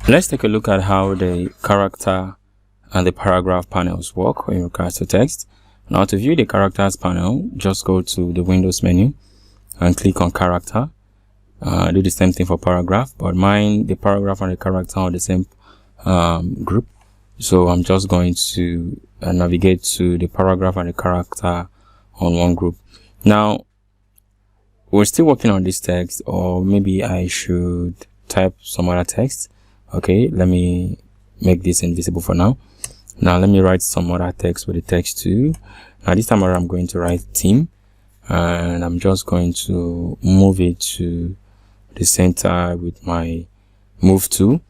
Let's take a look at how the character and the paragraph panels work in regards to text. Now, to view the characters panel, just go to the Windows menu and click on character. Do the same thing for paragraph, but mine, the paragraph and the character are the same group. So I'm just going to navigate to the paragraph and the character on one group. Now, we're still working on this text, or maybe I should type some other text. Okay, let me make this invisible for now. Now let me write some other text with the text too. Now this time around I'm going to write team, and I'm just going to move it to the center with my move tool,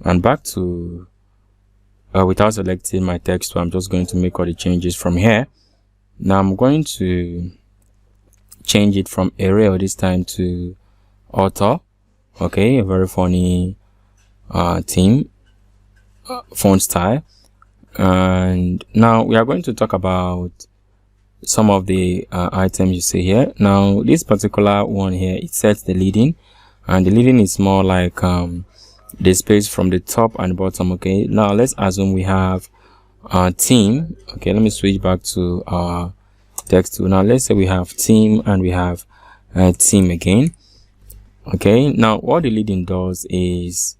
and back to without selecting my text tool, I'm just going to make all the changes from here. Now I'm going to change it from Arial this time to author. Okay, a very funny theme font style. And now we are going to talk about some of the items you see here. Now this particular one here, it sets the leading, and the leading is more like the space from the top and bottom. Okay, now let's assume we have team. Okay, let me switch back to text tool. Now let's say we have team and we have team again. Okay, now what the leading does is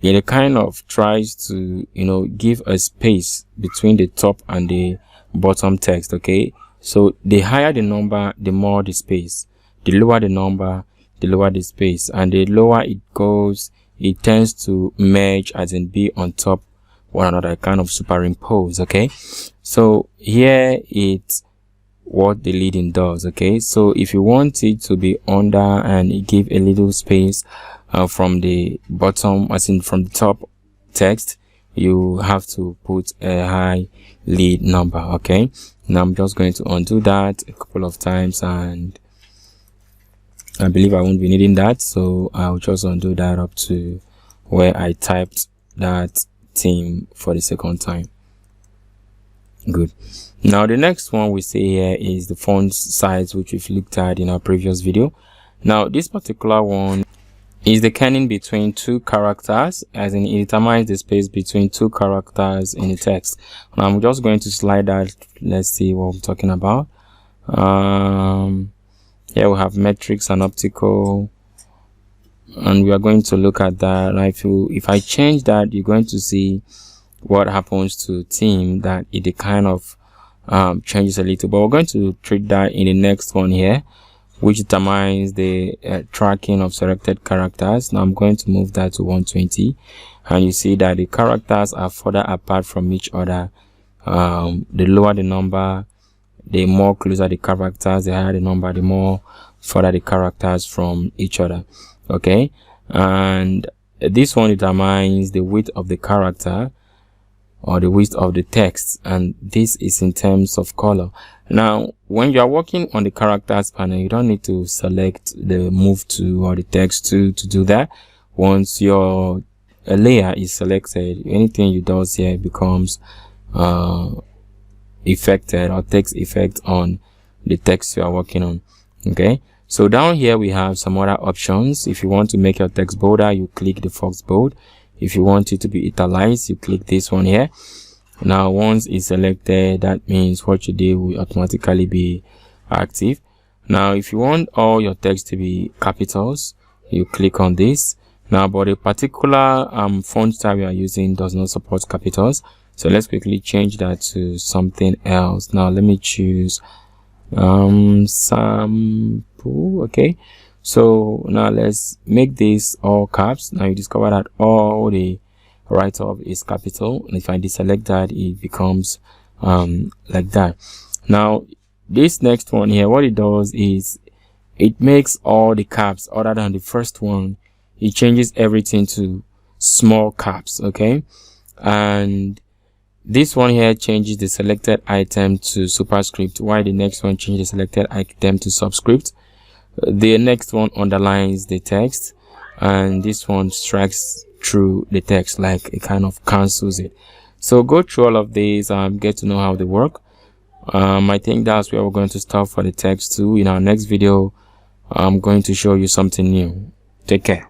it kind of tries to, give a space between the top and the bottom text. Okay, so the higher the number, the more the space. The lower the number, the lower the space, and the lower it goes, it tends to merge, as in be on top one another, kind of superimpose. Okay, so here it's what the leading does. Okay, so if you want it to be under and give a little space from the bottom, as in from the top text, you have to put a high lead number. Okay, now I'm just going to undo that a couple of times, and I believe I won't be needing that, so I'll just undo that up to where I typed that theme for the second time. Good. Now the next one we see here is the font size, which we've looked at in our previous video. Now this particular one is the kerning between two characters, as in it determines the space between two characters in the text. Now I'm just going to slide that. Let's see what I'm talking about. Here we have metrics and optical, and we are going to look at that. Now if I change that, you're going to see what happens to theme, that it kind of changes a little, but we're going to treat that in the next one here, which determines the tracking of selected characters. Now I'm going to move that to 120, and you see that the characters are further apart from each other. The lower the number, the more closer the characters, the higher the number, the more further the characters from each other. Okay, and this one determines the width of the character or the width of the text, and this is in terms of color. Now when you are working on the characters panel, you don't need to select the move to or the text to do that. Once your layer is selected, anything you do here becomes affected or takes effect on the text you are working on. Okay, so down here we have some other options. If you want to make your text bolder, you click the Fox bold. If you want it to be italicized, you click this one here. Now once it's selected, that means what you did will automatically be active. Now if you want all your text to be capitals, you click on this. Now but a particular font style we are using does not support capitals, so let's quickly change that to something else. Now let me choose sample. Okay, so now let's make this all caps. Now you discover that all the write-up is capital, and if I deselect that, it becomes like that. Now this next one here, what it does is it makes all the caps other than the first one. It changes everything to small caps. Okay, and this one here changes the selected item to superscript, while the next one changes the selected item to subscript. The next one underlines the text, and this one strikes through the text, like it kind of cancels it. So go through all of these and get to know how they work. I think that's where we're going to stop for the text too. In our next video, I'm going to show you something new. Take care.